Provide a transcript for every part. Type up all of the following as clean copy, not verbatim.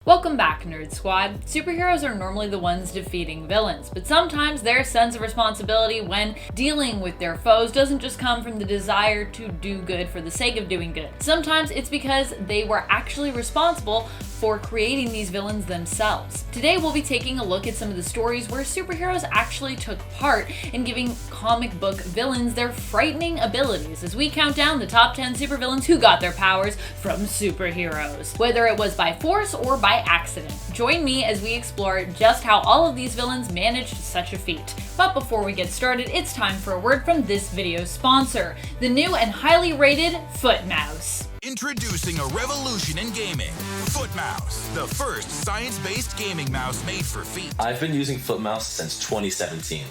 Welcome back, Nerd Squad. Superheroes are normally the ones defeating villains, but sometimes their sense of responsibility when dealing with their foes doesn't just come from the desire to do good for the sake of doing good. Sometimes it's because they were actually responsible for creating these villains themselves. Today we'll be taking a look at some of the stories where superheroes actually took part in giving comic book villains their frightening abilities as we count down the top 10 supervillains who got their powers from superheroes, whether it was by force or by accident. Join me as we explore just how all of these villains managed such a feat. But before we get started, it's time for a word from this video's sponsor, the new and highly rated Foot Mouse. Introducing a revolution in gaming. Foot Mouse, the first science-based gaming mouse made for feet. I've been using Foot Mouse since 2017,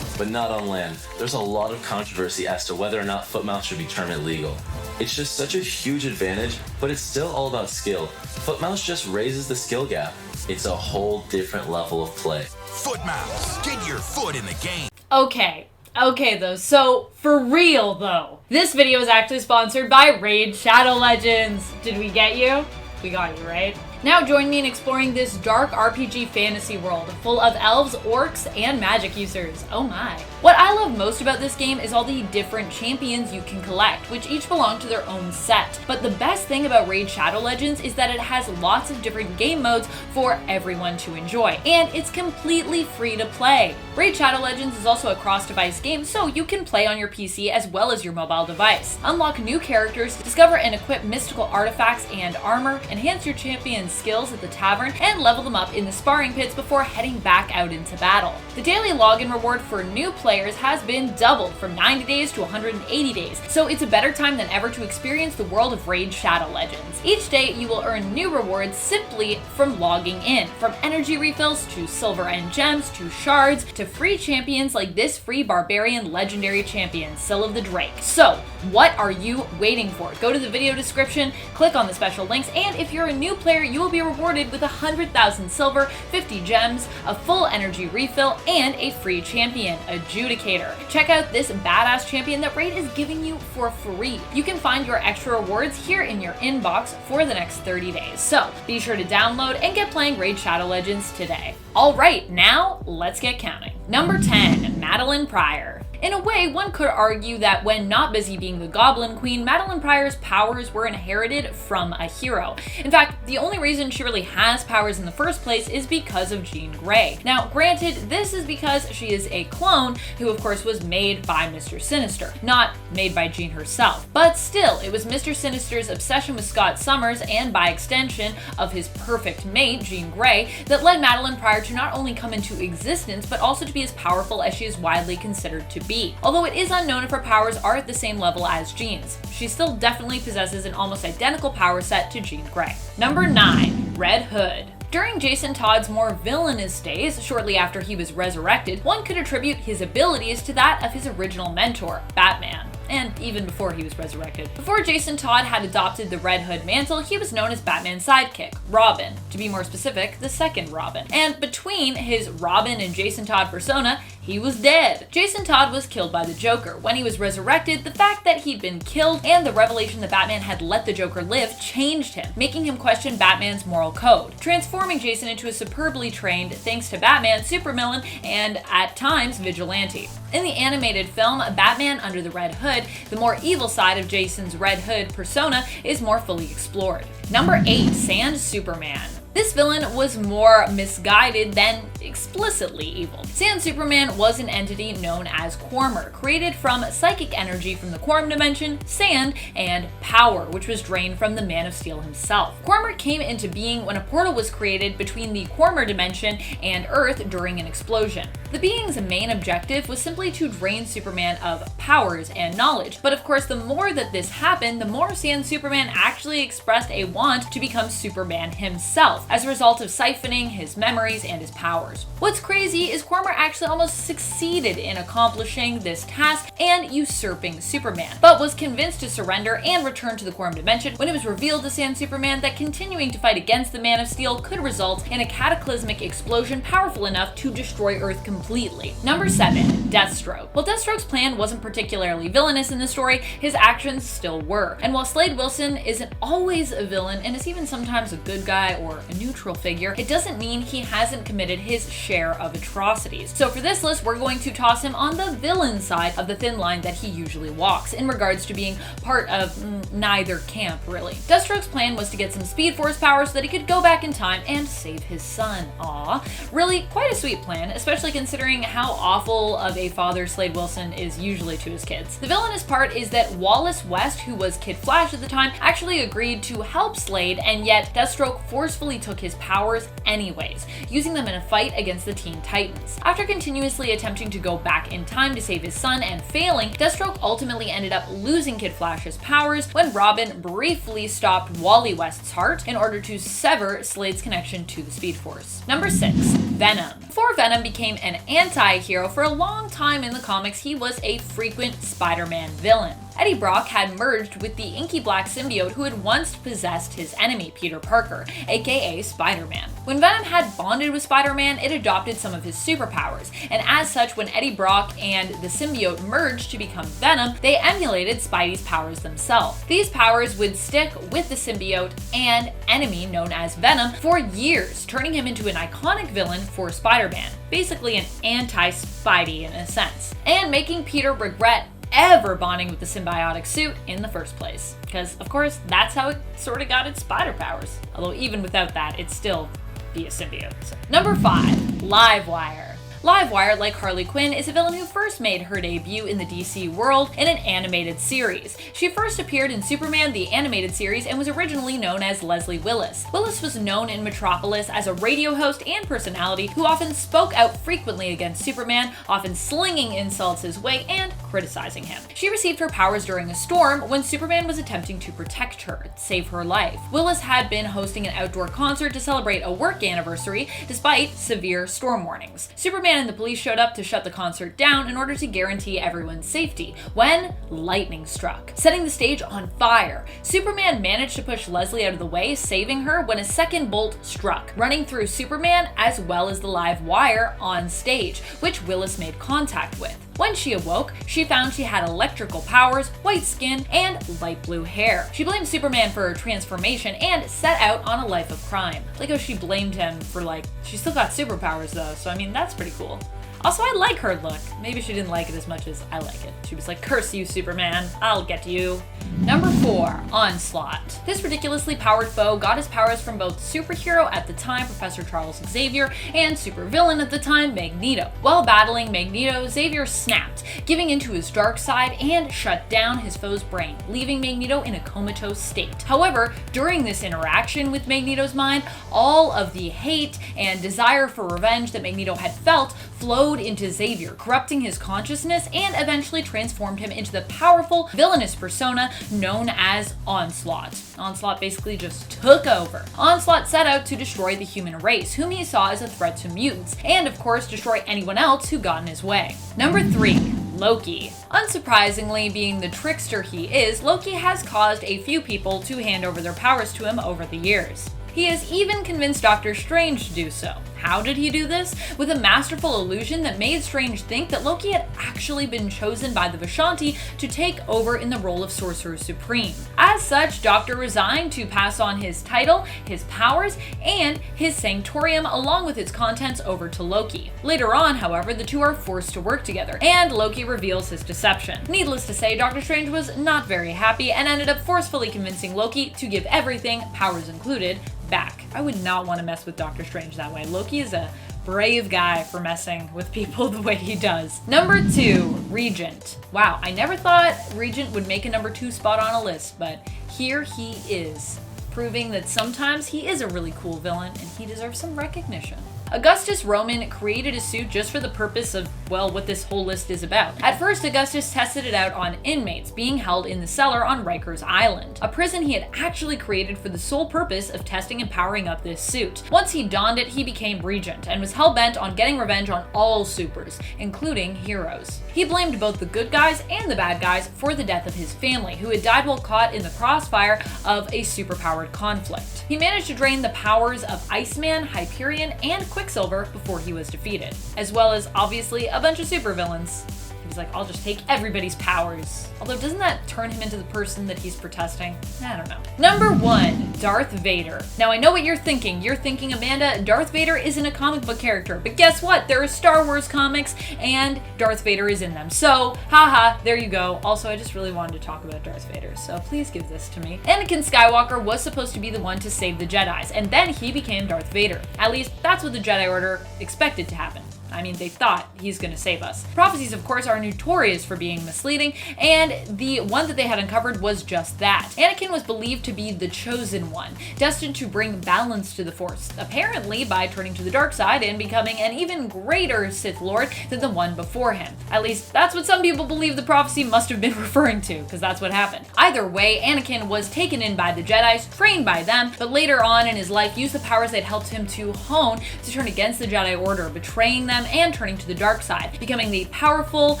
but not on land. There's a lot of controversy as to whether or not Foot Mouse should be termed illegal. It's just such a huge advantage, but it's still all about skill. Foot Mouse just raises the skill gap. It's a whole different level of play. Foot Mouse, get your foot in the game. Okay though, so for real though, this video is actually sponsored by Raid Shadow Legends. Did we get you? We got you, right? Now join me in exploring this dark RPG fantasy world full of elves, orcs, and magic users. Oh my. What I love most about this game is all the different champions you can collect, which each belong to their own set. But the best thing about Raid Shadow Legends is that it has lots of different game modes for everyone to enjoy, and it's completely free to play. Raid Shadow Legends is also a cross-device game, so you can play on your PC as well as your mobile device. Unlock new characters, discover and equip mystical artifacts and armor, enhance your champion's skills at the tavern, and level them up in the sparring pits before heading back out into battle. The daily login reward for new players has been doubled from 90 days to 180 days, so it's a better time than ever to experience the world of Raid Shadow Legends. Each day you will earn new rewards simply from logging in, from energy refills to silver and gems to shards to free champions like this free barbarian legendary champion, Syl of the Drake. So what are you waiting for? Go to the video description, click on the special links, and if you're a new player, you will be rewarded with 100,000 silver, 50 gems, a full energy refill, and a free champion, Adjudicator. Check out this badass champion that Raid is giving you for free. You can find your extra rewards here in your inbox for the next 30 days. So be sure to download and get playing Raid Shadow Legends today. Alright, now let's get counting. Number 10, Madeline Prior. In a way, one could argue that when not busy being the Goblin Queen, Madeline Prior's powers were inherited from a hero. In fact, the only reason she really has powers in the first place is because of Jean Grey. Now, granted, this is because she is a clone who, of course, was made by Mr. Sinister, not made by Jean herself. But still, it was Mr. Sinister's obsession with Scott Summers, and by extension of his perfect mate, Jean Grey, that led Madeline Prior to not only come into existence, but also to be as powerful as she is widely considered to be. Although it is unknown if her powers are at the same level as Jean's, she still definitely possesses an almost identical power set to Jean Grey. Number 9, Red Hood. During Jason Todd's more villainous days, shortly after he was resurrected, one could attribute his abilities to that of his original mentor, Batman. And even before he was resurrected. Before Jason Todd had adopted the Red Hood mantle, he was known as Batman's sidekick, Robin. To be more specific, the second Robin. And between his Robin and Jason Todd persona, he was dead. Jason Todd was killed by the Joker. When he was resurrected, the fact that he'd been killed and the revelation that Batman had let the Joker live changed him, making him question Batman's moral code, transforming Jason into a superbly trained, thanks to Batman, supervillain, and at times, vigilante. In the animated film, Batman Under the Red Hood, the more evil side of Jason's Red Hood persona is more fully explored. Number 8, Sand Superman. This villain was more misguided than explicitly evil. Sand Superman was an entity known as Quarmer, created from psychic energy from the Quorum dimension, sand, and power, which was drained from the Man of Steel himself. Quarmer came into being when a portal was created between the Quarmer dimension and Earth during an explosion. The being's main objective was simply to drain Superman of powers and knowledge, but of course the more that this happened, the more Sand Superman actually expressed a want to become Superman himself, as a result of siphoning his memories and his powers. What's crazy is Quarmer actually almost succeeded in accomplishing this task and usurping Superman, but was convinced to surrender and return to the Quorum dimension when it was revealed to Sand Superman that continuing to fight against the Man of Steel could result in a cataclysmic explosion powerful enough to destroy Earth completely completely. Number 7, Deathstroke. While Deathstroke's plan wasn't particularly villainous in the story, his actions still were. And while Slade Wilson isn't always a villain and is even sometimes a good guy or a neutral figure, it doesn't mean he hasn't committed his share of atrocities. So for this list, we're going to toss him on the villain side of the thin line that he usually walks in regards to being part of neither camp, really. Deathstroke's plan was to get some Speed Force power so that he could go back in time and save his son. Aww. Really quite a sweet plan, especially considering how awful of a father Slade Wilson is usually to his kids. The villainous part is that Wallace West, who was Kid Flash at the time, actually agreed to help Slade, and yet Deathstroke forcefully took his powers anyways, using them in a fight against the Teen Titans. After continuously attempting to go back in time to save his son and failing, Deathstroke ultimately ended up losing Kid Flash's powers when Robin briefly stopped Wally West's heart in order to sever Slade's connection to the Speed Force. Number 6, Venom. Before Venom became an anti-hero, for a long time in the comics, he was a frequent Spider-Man villain. Eddie Brock had merged with the inky black symbiote who had once possessed his enemy, Peter Parker, aka Spider-Man. When Venom had bonded with Spider-Man, it adopted some of his superpowers, and as such, when Eddie Brock and the symbiote merged to become Venom, they emulated Spidey's powers themselves. These powers would stick with the symbiote and enemy known as Venom for years, turning him into an iconic villain for Spider-Man, basically an anti-Spidey in a sense, and making Peter regret ever bonding with the symbiotic suit in the first place. Because, of course, that's how it sort of got its spider powers. Although even without that, it'd still be a symbiote. So. Number 5, Livewire. Livewire, like Harley Quinn, is a villain who first made her debut in the DC world in an animated series. She first appeared in Superman the Animated Series and was originally known as Leslie Willis. Willis was known in Metropolis as a radio host and personality who often spoke out frequently against Superman, often slinging insults his way and criticizing him. She received her powers during a storm when Superman was attempting to protect her, save her life. Willis had been hosting an outdoor concert to celebrate a work anniversary despite severe storm warnings. Superman and the police showed up to shut the concert down in order to guarantee everyone's safety, when lightning struck, setting the stage on fire. Superman managed to push Leslie out of the way, saving her when a second bolt struck, running through Superman as well as the live wire on stage, which Willis made contact with. When she awoke, she found she had electrical powers, white skin, and light blue hair. She blamed Superman for her transformation and set out on a life of crime. Like how she blamed him for she still got superpowers though, so I mean, that's pretty cool. Also, I like her look. Maybe she didn't like it as much as I like it. She was like, curse you, Superman, I'll get you. Number 4, Onslaught. This ridiculously powered foe got his powers from both superhero at the time, Professor Charles Xavier, and supervillain at the time, Magneto. While battling Magneto, Xavier snapped, giving into his dark side and shut down his foe's brain, leaving Magneto in a comatose state. However, during this interaction with Magneto's mind, all of the hate and desire for revenge that Magneto had felt flowed into Xavier, corrupting his consciousness and eventually transformed him into the powerful villainous persona known as Onslaught. Onslaught basically just took over. Onslaught set out to destroy the human race, whom he saw as a threat to mutants, and of course destroy anyone else who got in his way. Number 3, Loki. Unsurprisingly, being the trickster he is, Loki has caused a few people to hand over their powers to him over the years. He has even convinced Doctor Strange to do so. How did he do this? With a masterful illusion that made Strange think that Loki had actually been chosen by the Vishanti to take over in the role of Sorcerer Supreme. As such, Doctor resigned to pass on his title, his powers, and his Sanctorium along with its contents over to Loki. Later on, however, the two are forced to work together, and Loki reveals his deception. Needless to say, Doctor Strange was not very happy and ended up forcefully convincing Loki to give everything, powers included, back. I would not want to mess with Doctor Strange that way. Loki is a brave guy for messing with people the way he does. Number 2, Regent. Wow, I never thought Regent would make a number 2 spot on a list, but here he is, proving that sometimes he is a really cool villain and he deserves some recognition. Augustus Roman created a suit just for the purpose of, well, what this whole list is about. At first, Augustus tested it out on inmates being held in the cellar on Rikers Island, a prison he had actually created for the sole purpose of testing and powering up this suit. Once he donned it, he became Regent and was hell-bent on getting revenge on all supers, including heroes. He blamed both the good guys and the bad guys for the death of his family, who had died while caught in the crossfire of a superpowered conflict. He managed to drain the powers of Iceman, Hyperion, and Quicksilver before he was defeated, as well as obviously a bunch of supervillains. He's like, I'll just take everybody's powers. Although, doesn't that turn him into the person that he's protesting? I don't know. Number 1, Darth Vader. Now, I know what you're thinking. You're thinking, Amanda, Darth Vader isn't a comic book character. But guess what? There are Star Wars comics, and Darth Vader is in them. So, haha, there you go. Also, I just really wanted to talk about Darth Vader, so please give this to me. Anakin Skywalker was supposed to be the one to save the Jedis, and then he became Darth Vader. At least, that's what the Jedi Order expected to happen. I mean, they thought he's gonna save us. Prophecies, of course, are notorious for being misleading, and the one that they had uncovered was just that. Anakin was believed to be the chosen one, destined to bring balance to the Force, apparently by turning to the dark side and becoming an even greater Sith Lord than the one before him. At least, that's what some people believe the prophecy must have been referring to, because that's what happened. Either way, Anakin was taken in by the Jedis, trained by them, but later on in his life used the powers that helped him to hone to turn against the Jedi Order, betraying them and turning to the dark side, becoming the powerful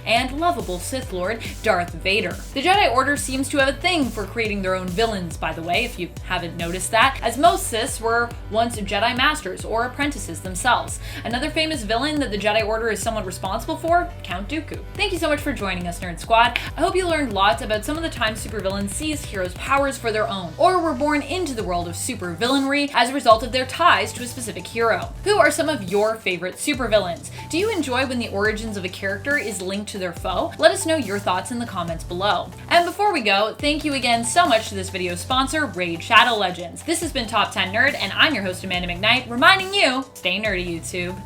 and lovable Sith Lord Darth Vader. The Jedi Order seems to have a thing for creating their own villains, by the way, if you haven't noticed that, as most Siths were once Jedi Masters or apprentices themselves. Another famous villain that the Jedi Order is somewhat responsible for, Count Dooku. Thank you so much for joining us, Nerd Squad. I hope you learned lots about some of the times supervillains seized heroes' powers for their own, or were born into the world of supervillainry as a result of their ties to a specific hero. Who are some of your favorite supervillains? Do you enjoy when the origins of a character is linked to their foe? Let us know your thoughts in the comments below. And before we go, thank you again so much to this video's sponsor, Raid Shadow Legends. This has been Top 10 Nerd, and I'm your host, Amanda McKnight, reminding you, stay nerdy, YouTube.